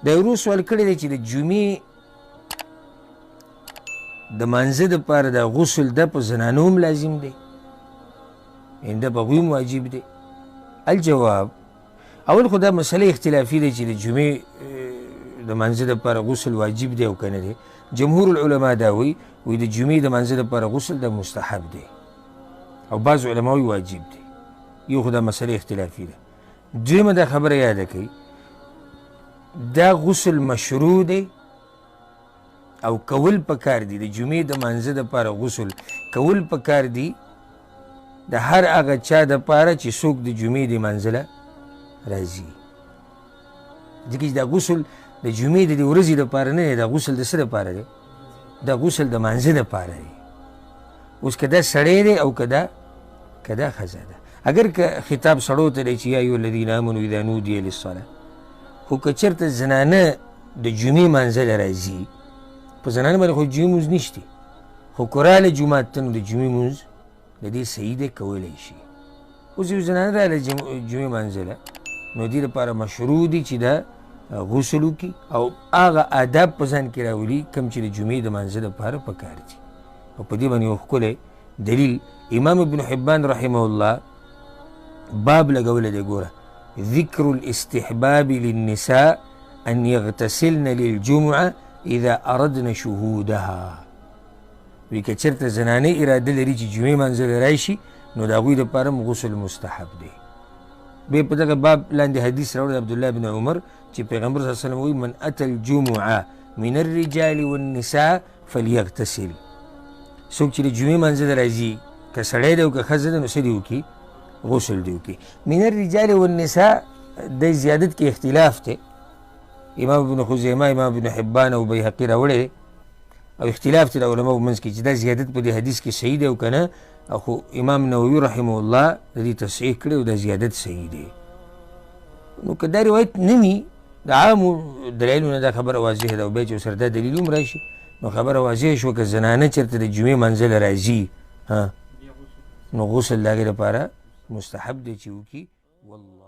دا یو ورو سوال کړی دی چې د جمعې د مانځه دپاره دا غسل ده په زنانو هم لازم دی یعنې ده په هغوی هم واجب دی. الجواب اول خو دا مسله اختلافي دی چې د جمعې د مانځه دپاره غسل واجب دی او که نه دی. جمهور العلما دا وایي د جمعې د مانځه دپاره غسل د مستحب دی او بعض علما وایي واجب دی. یو خو دا مسله اختلافي ده. دویمه دا خبره یاده کوي دا غسل مشروع دی او کول پکار دی. د جمعې د مانځه دپاره غسل کول پکار دی د هر هغه چا دپاره چې څوک د جمعې د مانځله راځي. ځکه چې دا غسل د جمعې د دې ورځې دپاره نه دی، دا غسل د څه دپاره دی؟ دا غسل د مانځه دپاره دی. اوس که دا سړی دی او که دا ښځه ده، اگر که خطاب سړو ته دی چې یا ایها الذین آمنوا اذا نودي للصلاة، خو که چېرته زنانه د جمعې مانځله راځي، په زنانه باندې خو جمعې مونځ نشتی، خو که راله جومات ته نو د جمعې مونځ د دې صحیح دی، کولی شي. اوس یو زنانه راله جمعې مانځله نو دې لپاره مشروع دي چې دا غسل وکړي او هغه آداب په ځان کې راولي کوم چې د جمعې د مانځه دپاره پکار دي. او په دې باندې یو ښکلی دلیل امام ابن حبان رحمه الله باب لګولی دی. ګوره ذکر الاستحباب للنساء ان یغتسلن للجمعه اذا اردن شهودها. وی که چېرته زنانې اراده لري چې جمعې مانځله راشي نو د هغوی دپاره هم غسل مستحب دی. بیا په دغه باب لاندې حدیث راوړی عبدالله بن عمر چې پیغمبر صلی الله علیه وسلم وایي من اتى الجمعه من الرجال والنساء فلیغتسل. څوک چې د جمعې مانځله راځي که سړی دی او که ښځه ده نو څه دې وکړي؟ غسل دې وکړي. من الرجال والنساء د زیادت کې اختلاف دی. امام ابن خزیمه، امام ابن حبان او بیهقي راوړی دی او اختلاف دی د علماو منځ کې چې دا زیادت په دې حدیث کې صحیح دی او که نه. خو امام نووي رحمه الله د دې تصحیح کړی او دا زیادت صحیح دی. نو که دا روایت نه وي د عامو دلایلو نه دا خبره واضحه ده او بیا چې ورسره دا دلیل هم راشي نو خبره واضحه شوه که زنانه چېرته د جمعې منځله راځي نو غسل د هغې لپاره مستحب دی چې وکړي. والله